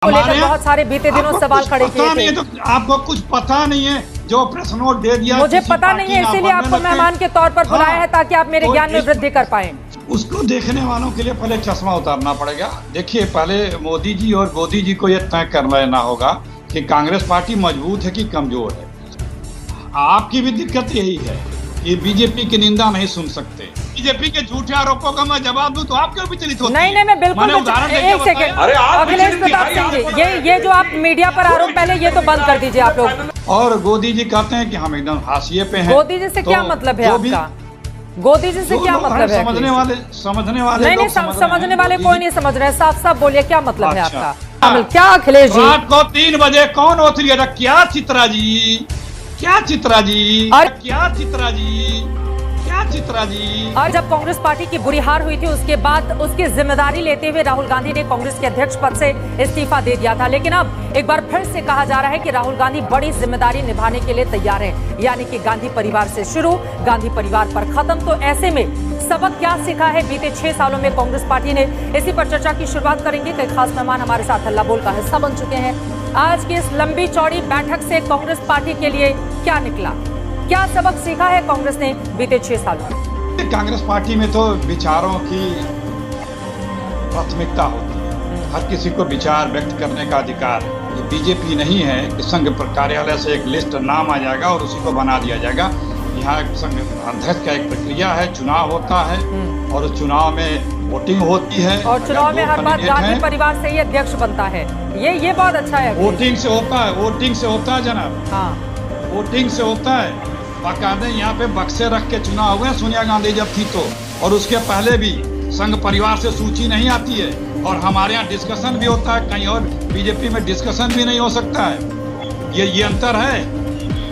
को लेकर बहुत सारे बीते दिनों सवाल खड़े किए थे। तो आपको कुछ पता नहीं है, जो प्रश्न नोट दे दिया मुझे पता नहीं है, इसीलिए आपको मेहमान के तौर पर बुलाया है ताकि आप मेरे ज्ञान में वृद्धि कर पाए। उसको देखने वालों के लिए पहले चश्मा उतारना पड़ेगा। देखिए, पहले मोदी जी और गोदी जी को यह तय कर लेना होगा कि कांग्रेस पार्टी मजबूत है कि कमजोर है। आपकी भी दिक्कत यही है, ये बीजेपी की निंदा नहीं सुन सकते। बीजेपी के झूठे आरोपों का मैं जवाब दूं तो आप क्यों विचलित होते हैं? नहीं, मैं बिल्कुल एक सेकंड, अखिलेश प्रताप सिंह जी, ये जो आप मीडिया पर आरोप पहले ये तो बंद कर दीजिए आप लोग। और गोदी जी कहते हैं कि हम एकदम हाशिए पे हैं। गोदी जी से क्या मतलब है आपका? गोदी जी से क्या मतलब है? समझने वाले नहीं, समझने वाले कोई नहीं समझ रहे। साफ साफ बोलिए, क्या मतलब है आपका? क्या अखिलेश जी? रात को 3 बजे कौन ओथरी? क्या चित्रा जी, क्या चित्रा जी, क्या चित्रा जी, क्या चित्रा जी? और जब कांग्रेस पार्टी की बुरी हार हुई थी, उसके बाद उसकी जिम्मेदारी लेते हुए राहुल गांधी ने कांग्रेस के अध्यक्ष पद से इस्तीफा दे दिया था। लेकिन अब एक बार फिर से कहा जा रहा है कि राहुल गांधी बड़ी जिम्मेदारी निभाने के लिए तैयार है, यानी कि गांधी परिवार से शुरू, गांधी परिवार पर खत्म। तो ऐसे में सबक क्या सीखा है बीते 6 सालों में कांग्रेस पार्टी ने, इसी पर चर्चा की शुरुआत करेंगे। कई खास मेहमान हमारे साथ हल्ला बोल का हिस्सा बन चुके हैं। आज की इस लंबी चौड़ी बैठक से कांग्रेस पार्टी के लिए क्या निकला, क्या सबक सीखा है कांग्रेस ने बीते 6 सालों में? कांग्रेस पार्टी में तो विचारों की प्राथमिकता होती है, हर किसी को विचार व्यक्त करने का अधिकार है। ये बीजेपी नहीं है कि संघ कार्यालय से एक लिस्ट नाम आ जाएगा और उसी को बना दिया जाएगा। यहाँ संघ अध्यक्ष का एक प्रक्रिया है, चुनाव होता है और उस चुनाव में वोटिंग होती है और चुनाव में हर बार गांधी परिवार से ही अध्यक्ष बनता है। ये बहुत अच्छा है। वोटिंग से होता है, वोटिंग से होता है जनाब। हाँ, वोटिंग से होता है। बाकायदे यहाँ पे बक्से रख के चुनाव हुए सोनिया गांधी जब थी तो, और उसके पहले भी संघ परिवार से सूची नहीं आती है और हमारे यहाँ डिस्कशन भी होता है, कहीं और बीजेपी में डिस्कशन भी नहीं हो सकता है। ये अंतर है।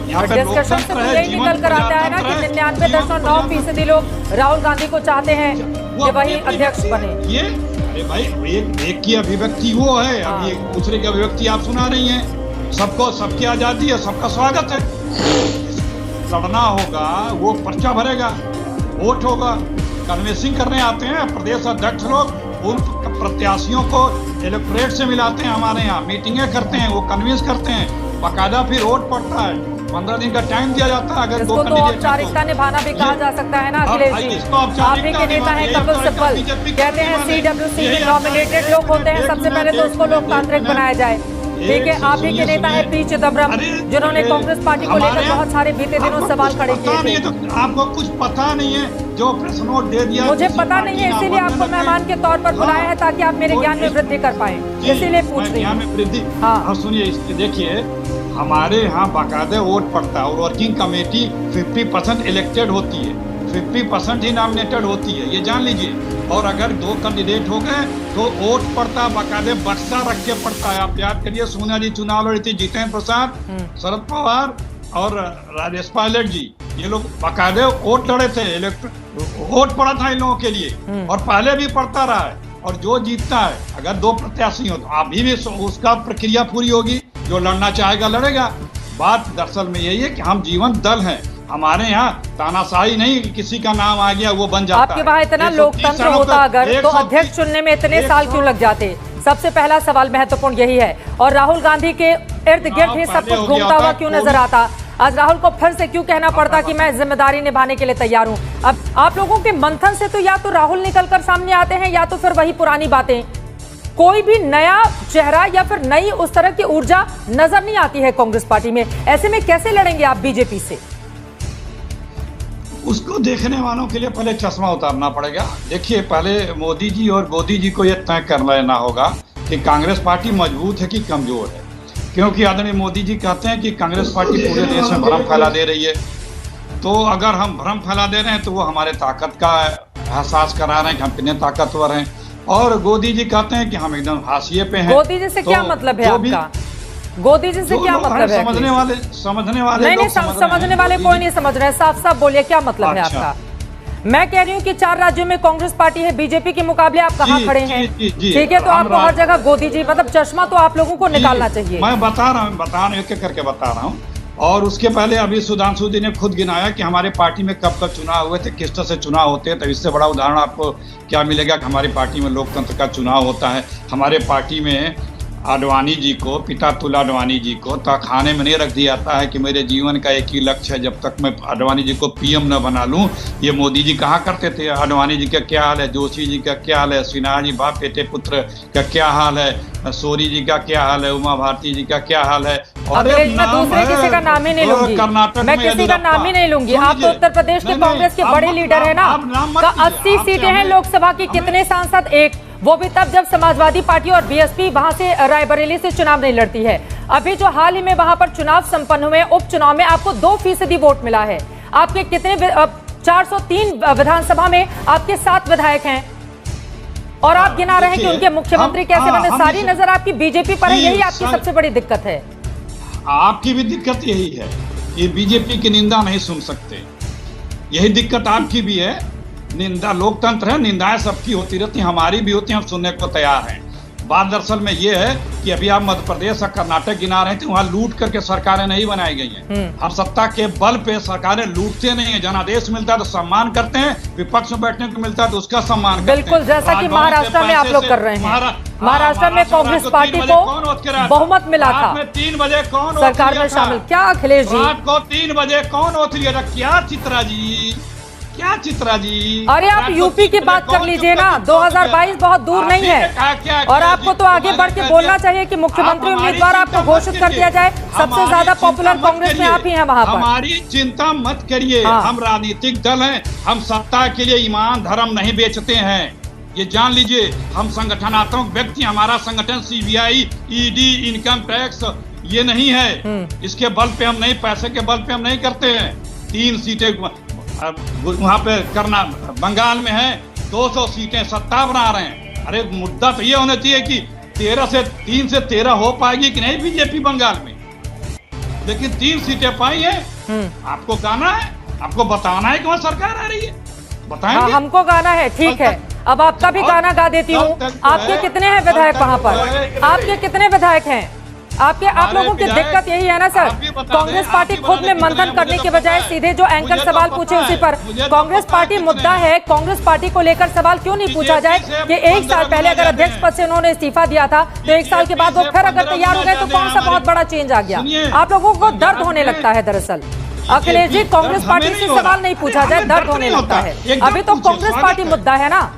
यहाँ पे डिस्कशन से यही निकल कर आता है ना कि 99.9% लोग राहुल गांधी को चाहते हैं कि वही अध्यक्ष बने। ये अरे भाई, एक की अभिव्यक्ति वो है, अब ये दूसरे की अभिव्यक्ति आप सुना रही हैं। सबको सबकी आजादी है, सबका स्वागत है। लड़ना होगा, वो पर्चा भरेगा, वोट होगा, कन्वेंसिंग करने आते हैं प्रदेश अध्यक्ष लोग, उन प्रत्याशियों को इलेक्टोरेट से मिलाते हैं, हमारे यहाँ मीटिंगें करते हैं, वो कन्विंस करते हैं, बाकायदा फिर वोट पड़ता है। 15 दिन का टाइम दिया जाता है। अगर 2 कैंडिडेट औपचारिकता निभाना भी कहा जा सकता है ना अखिलेश जी? आप ही के नेता हैं कपिल सिब्बल, कहते हैं CWC में नॉमिनेटेड लोग होते हैं, सबसे पहले तो उसको लोकतांत्रिक बनाया जाए। ठीक है, आप ही के नेता है पी चिदम्बरम, जिन्होंने कांग्रेस पार्टी को लेकर बहुत सारे बीते दिनों सवाल खड़े किए थे। तो आपको कुछ पता नहीं है, जो प्रश्न नोट दे दिया। मुझे पता नहीं है, इसीलिए आपको मेहमान के तौर पर बुलाया है ताकि आप मेरे ज्ञान में वृद्धि कर पाए, इसीलिए पूछ रही हूँ। हाँ, सुनिए, देखिए, हमारे यहाँ बाकायदे वोट पड़ता है और वर्किंग कमेटी 50% इलेक्टेड होती है, 50% ही नॉमिनेटेड होती है, ये जान लीजिए। और अगर 2 कैंडिडेट हो गए तो वोट पड़ता है, बाकायदे बक्सा रख के पड़ता है। आप याद करिए, सोनिया जी चुनाव लड़ी थी, जितेंद्र प्रसाद, शरद पवार और राजेश पायलट जी, ये लोग बाकायदे वोट लड़े थे। वोट पड़ा था इन लोगों के लिए और पहले भी पड़ता रहा है। और जो जीतता है, अगर 2 प्रत्याशी हो तो अभी भी उसका प्रक्रिया पूरी होगी, जो लड़ना चाहेगा लड़ेगा। बात दरअसल में यही है कि हम जीवन दल हैं, हमारे यहाँ तानाशाही नहीं, किसी का नाम आ गया वो बन जाता है। आपके वहाँ इतना लोकतंत्र होता अगर तो अध्यक्ष चुनने में इतने साल क्यों लग जाते? सबसे पहला सवाल महत्वपूर्ण यही है। और राहुल गांधी के इर्द गिर्द ही सब कुछ घूमता हुआ क्यों नजर आता? आज राहुल को फिर से क्यों कहना पड़ता कि मैं जिम्मेदारी निभाने के लिए तैयार हूँ? अब आप लोगों के मंथन से तो या तो राहुल निकल कर सामने आते हैं या तो फिर वही पुरानी बातें, कोई भी नया चेहरा या फिर नई उस तरह की ऊर्जा नजर नहीं आती है कांग्रेस पार्टी में। ऐसे में कैसे लड़ेंगे आप बीजेपी से? उसको देखने वालों के लिए पहले चश्मा उतारना पड़ेगा। देखिए, पहले मोदी जी और गोदी जी को यह तय कर लेना होगा कि कांग्रेस पार्टी मजबूत है कि कमजोर है। क्योंकि आदरणीय मोदी जी कहते हैं कि कांग्रेस पार्टी पूरे देश में भ्रम फैला दे रही है। तो अगर हम भ्रम फैला दे रहे हैं तो वो हमारे ताकत का एहसास करा रहे हैं कि हम कितने ताकतवर हैं। और गोदी जी कहते हैं कि हम एकदम हाशिए पे हैं। गोदी जी से क्या मतलब है आपका? गोदी जी से क्या मतलब है? समझने वाले नहीं, समझने वाले कोई नहीं समझ रहे। साफ साफ बोलिए, क्या मतलब है आपका? मैं कह रही हूँ कि 4 राज्यों में कांग्रेस पार्टी है, बीजेपी के मुकाबले आप कहाँ खड़े हैं? ठीक है, तो आपको हर जगह गोदी जी, मतलब चश्मा तो आप लोगों को निकालना चाहिए। मैं बता रहा हूँ, एक एक करके बता रहा हूँ। और उसके पहले अभी सुधांशु जी ने खुद गिनाया कि हमारे पार्टी में कब कब चुनाव हुए थे, किस तरह से चुनाव होते हैं। तो इससे बड़ा उदाहरण आपको क्या मिलेगा कि हमारी पार्टी में लोकतंत्र का चुनाव होता है। हमारे पार्टी में आडवाणी जी को, पितातुल आडवाणी जी को तहखाने में नहीं रख दिया जाता है कि मेरे जीवन का एक ही लक्ष्य है, जब तक मैं आडवाणी जी को पीएम न बना लूं। ये मोदी जी कहा करते थे। आडवाणी जी का क्या हाल है, जोशी जी का क्या हाल है, सिन्हा जी बाप बेटे पुत्र का क्या हाल है, सोरी जी का क्या हाल है, उमा भारती जी का क्या हाल है। और मैं दूसरे किसी का नाम ही नहीं लूंगी, मैं किसी का नाम ही नहीं लूंगी। आप तो उत्तर प्रदेश के कांग्रेस के बड़े लीडर है ना, 80 सीटें हैं लोकसभा की, कितने सांसद? एक, वो भी तब जब समाजवादी पार्टी और बीएसपी वहां से रायबरेली से चुनाव नहीं लड़ती है। अभी जो हाल ही में वहां पर चुनाव संपन्न हुए, उपचुनाव में आपको 2% वोट मिला है। आपके कितने 403 विधानसभा में आपके 7 विधायक हैं और आप गिना रहे हैं कि उनके मुख्यमंत्री कैसे बने। सारी नजर आपकी बीजेपी पर है, यही आपकी सबसे बड़ी दिक्कत है। आपकी भी दिक्कत यही है, ये बीजेपी की निंदा नहीं सुन सकते, यही दिक्कत आपकी भी है। निंदा लोकतंत्र है, निंदाएं सबकी होती रहती, हमारी भी होती, हम सुनने को तैयार हैं। बात दरअसल में ये है कि अभी आप मध्य प्रदेश और कर्नाटक गिना रहे थे, वहां लूट करके सरकारें नहीं बनाई गई हैं। हम सत्ता के बल पे सरकारें लूटते नहीं है। जनादेश मिलता है तो सम्मान करते हैं, विपक्ष में बैठने को मिलता है तो उसका सम्मान करते हैं। बिल्कुल, जैसा कि महाराष्ट्र में आप लोग कर रहे हैं। महाराष्ट्र में कांग्रेस पार्टी को बहुमत मिला था, 3 बजे कौन सरकार में शामिल। क्या अखिलेश जी, रात को 3 बजे कौन ओथ लिया था? क्या चित्रा जी, क्या चित्रा जी? अरे आप यूपी की बात कर लीजिए ना, 2022 बहुत दूर नहीं है और आपको तो आगे बढ़ के बोलना चाहिए कि मुख्यमंत्री उम्मीदवार आपको घोषित कर दिया जाए। सबसे ज्यादा पॉपुलर कांग्रेस में आप ही हैं वहां पर। हमारी चिंता मत करिए, हम राजनीतिक दल हैं, हम सत्ता के लिए ईमान धर्म नहीं बेचते हैं, ये जान लीजिए। हम संगठनात्मक व्यक्ति, हमारा संगठन सीबीआई, ईडी, इनकम टैक्स ये नहीं है, इसके बल पे हम नहीं, पैसे के बल पे हम नहीं करते हैं। 3 सीटें वहां पे करना, बंगाल में है 200 सीटें, सत्ता बना रहे हैं। अरे मुद्दा तो ये होना चाहिए कि 3 से 13 हो पाएगी कि नहीं बीजेपी बंगाल में, लेकिन 3 सीटें पाई है। आपको गाना है, आपको बताना है कि वहां सरकार आ रही है, बताएंगे। हमको गाना है, ठीक है। अब आपका भी गाना गा देती हूँ। आपके कितने हैं विधायक वहां पर? आपके कितने विधायक हैं? आप लोगों की दिक्कत यही है ना सर, कांग्रेस पार्टी खुद में मंथन करने के बजाय सीधे जो एंकर सवाल पूछे उसी पर। कांग्रेस पार्टी मुद्दा है, कांग्रेस पार्टी को लेकर सवाल क्यों नहीं पूछा जाए कि 1 साल पहले अगर अध्यक्ष पद से उन्होंने इस्तीफा दिया था तो 1 साल के बाद वो फिर अगर तैयार हो गए तो कौन सा बहुत बड़ा चेंज आ गया? आप लोगों को दर्द होने लगता है दरअसल। अखिलेश जी, कांग्रेस पार्टी से सवाल नहीं पूछा जाए, दर्द होने लगता है। अभी तो कांग्रेस पार्टी मुद्दा है ना,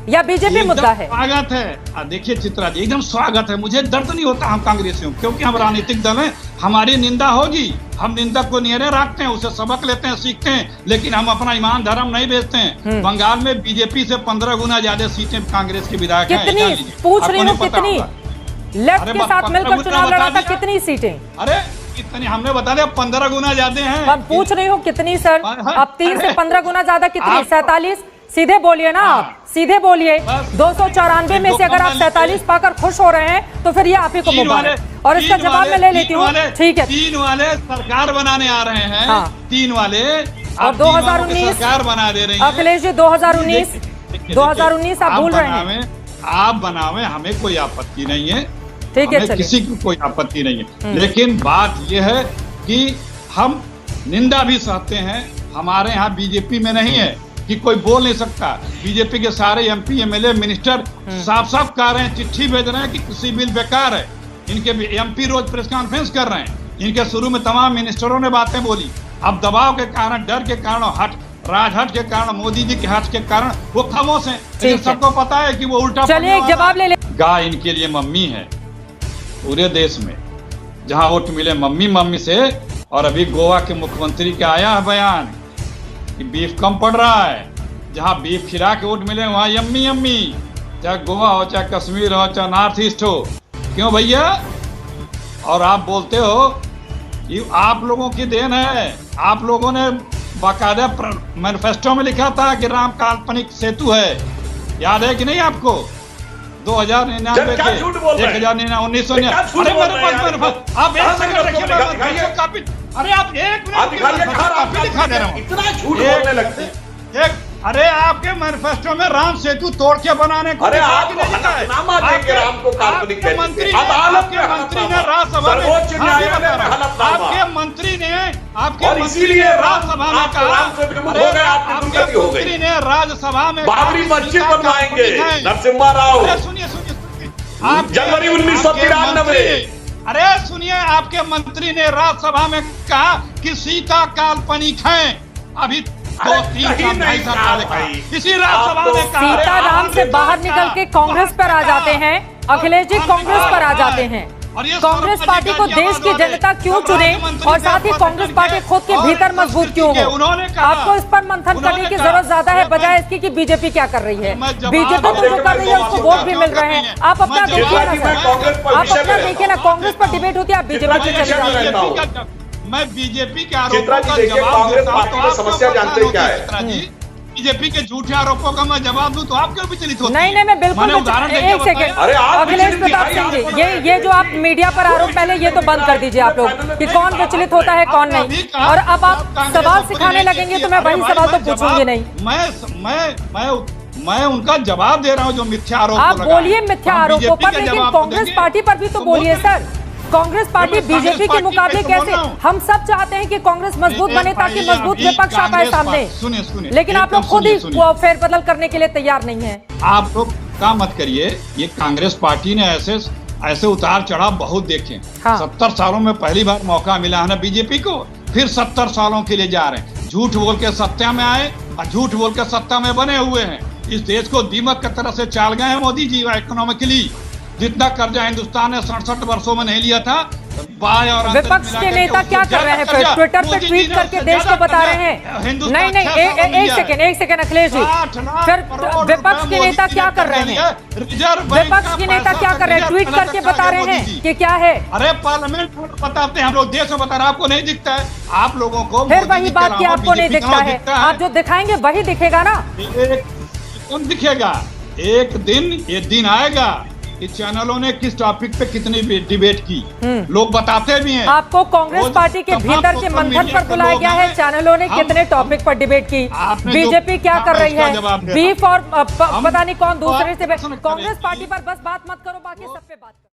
या बीजेपी मुद्दा है? स्वागत है, देखिए चित्रा जी, एकदम स्वागत है। मुझे दर्द नहीं होता, हम कांग्रेसियों, क्योंकि हम राजनीतिक दल हैं, हमारी निंदा होगी, हम निंदा को नियरे रखते हैं, उसे सबक लेते हैं, सीखते हैं, लेकिन हम अपना ईमान धर्म नहीं बेचते हैं। बंगाल में बीजेपी से 15 गुना ज्यादा सीटें कांग्रेस के विधायक हैं। कितनी पूछ रही हूँ, कितनी लेफ्ट के साथ मिलकर चुनाव लड़ा था, कितनी सीटें? अरे कितनी, हमने बता दिया 15 गुना ज्यादा हैं। पूछ रही हूँ कितनी सर? अब 3 से 15 गुना ज्यादा कितनी? 47? सीधे बोलिए ना आप, सीधे बोलिए। 294 में से अगर आप 47 पाकर खुश हो रहे हैं तो फिर ये आप ही को मुबारक। और इसका जवाब मैं ले लेती हूँ, ठीक है। 3 वाले सरकार बनाने आ रहे हैं, 3 वाले और 2019 सरकार बना दे रही है। अखिलेश जी 2019 आप भूल रहे हैं। आप बनावे, हमें कोई आपत्ति नहीं है, ठीक है, किसी की कोई आपत्ति नहीं है, लेकिन बात यह है कि हम निंदा भी सहते हैं। हमारे यहाँ बीजेपी में नहीं है कि कोई बोल नहीं सकता। बीजेपी के सारे एमपी, एमएलए, मिनिस्टर साफ साफ कह रहे हैं, चिट्ठी भेज रहे हैं कि कृषि बिल बेकार है। इनके एमपी रोज प्रेस कॉन्फ्रेंस कर रहे हैं। इनके शुरू में तमाम मिनिस्टरों ने बातें बोली, अब दबाव के कारण, डर के कारण, राजहट के कारण, मोदी जी के हट के कारण वो खामोश हैं। लेकिन सबको पता है कि वो उल्टा। चलिए एक जवाब ले ले। गाय इनके लिए मम्मी है पूरे देश में, जहाँ वोट मिले मम्मी मम्मी से। और अभी गोवा के मुख्यमंत्री का आया है बयान कि बीफ कम पड़ रहा है, जहाँ बीफ खिला के वोट मिले वहाँ यम्मी यम्मी, चाहे गोवा हो, चाहे कश्मीर हो, चाहे नॉर्थ ईस्ट हो। क्यों भैया? और आप बोलते हो ये आप लोगों की देन है। आप लोगों ने बाकायदा मैनिफेस्टो में लिखा था कि राम काल्पनिक सेतु है, याद है कि नहीं आपको? 2099 के 1999। अरे मेरे पास आप एक सेकंड रखिए, अरे आप 1 मिनट दिखा दे रहा हूँ। इतना झूठ बोलने लगते हैं। अरे आपके मैनिफेस्टो में राम सेतु तोड़ के बनाने को, अरे आपको हलफनामा देंगे राम को काल्पनिक कहते हैं। मंत्री ने राज्यसभा में, आपके मंत्री ने राज्यसभा में बाबरी मस्जिद बनवाएंगे, नरसिम्हा राव। सुनिए जनवरी 1993। अरे सुनिए, आपके मंत्री ने राज्यसभा में कहा कि सीता काल्पनिक है। अभी 2-3 साल पहले इसी राज्यसभा में कहा। सीताराम से बाहर निकल के कांग्रेस पर आ जाते हैं, अखिलेश जी कांग्रेस पर आ जाते हैं। कांग्रेस पार्टी को देश की जनता क्यों चुने और साथ ही कांग्रेस पार्टी खुद के भीतर मजबूत क्यों हो? आपको इस पर मंथन करने की जरूरत ज्यादा है बजाय इसकी कि बीजेपी क्या कर रही है। बीजेपी तो जो कर रही है उसको वोट भी मिल रहे हैं। आप अपना देखिए ना सर, आप अपना देखिए ना, कांग्रेस पर डिबेट होती है, आप बीजेपी पे चले जाते हैं। मैं बीजेपी के आरोपों का जवाब देता हूं, समस्या जानते हैं क्या है? बीजेपी के झूठे आरोपों का मैं जवाब दूं तो आप क्यों विचलित होते हैं? नहीं, मैं बिल्कुल एक सेकंड, अखिलेश प्रताप सिंह जी, ये जो आप मीडिया पर आरोप, पहले ये तो बंद कर दीजिए आप लोग कि कौन विचलित होता है कौन नहीं। और अब आप सवाल सिखाने लगेंगे तो मैं वही सवाल तो पूछूंगी नहीं। मैं उनका जवाब दे रहा हूँ जो मिथ्या आरोप। आप बोलिए मिथ्या आरोपों पर, लेकिन कांग्रेस पार्टी पर भी तो बोलिए सर। कांग्रेस पार्टी बीजेपी के मुकाबले कैसे? हम सब चाहते हैं कि कांग्रेस मजबूत बने ताकि मजबूत विपक्ष आ पाए सामने। सुनिए, लेकिन आप लोग खुद ही फेरबदल करने के लिए तैयार नहीं है। आप लोग काम मत करिए। ये कांग्रेस पार्टी ने ऐसे उतार चढ़ाव बहुत देखे। हाँ। 70 सालों में पहली बार मौका मिला है ना बीजेपी को, फिर 70 सालों के लिए जा रहे हैं। झूठ बोल के सत्ता में आए और झूठ बोल के सत्ता में बने हुए हैं। इस देश को दीमक की तरह से चाल गए हैं मोदी जी इकोनॉमिकली। जितना कर्जा हिंदुस्तान ने 67 वर्षों में नहीं लिया था। विपक्ष के नेता क्या कर रहे हैं? ट्विटर पे ट्वीट करके देश को बता रहे हैं। नहीं, एक सेकेंड अखिलेश जी, फिर विपक्ष के नेता क्या कर रहे हैं? विपक्ष के नेता क्या कर रहे हैं? ट्वीट करके बता रहे हैं कि क्या है? अरे पार्लियामेंट में बताते हैं, हम लोग देश में बता रहे हैं, आपको नहीं दिखता है? आप लोगों को फिर वही बात कि आपको नहीं दिखता है। आप जो दिखाएंगे वही दिखेगा ना। कौन दिखेगा? एक दिन ये दिन आएगा कि चैनलों ने किस टॉपिक पे कितनी डिबेट की, लोग बताते भी हैं। आपको कांग्रेस पार्टी के भीतर के मंथन पर बुलाया गया है, चैनलों ने कितने टॉपिक पर डिबेट की, बीजेपी क्या कर रही है, बीफ और पता नहीं कौन दूसरे से। कांग्रेस पार्टी पर बस बात मत करो, बाकी सब पे बात करो।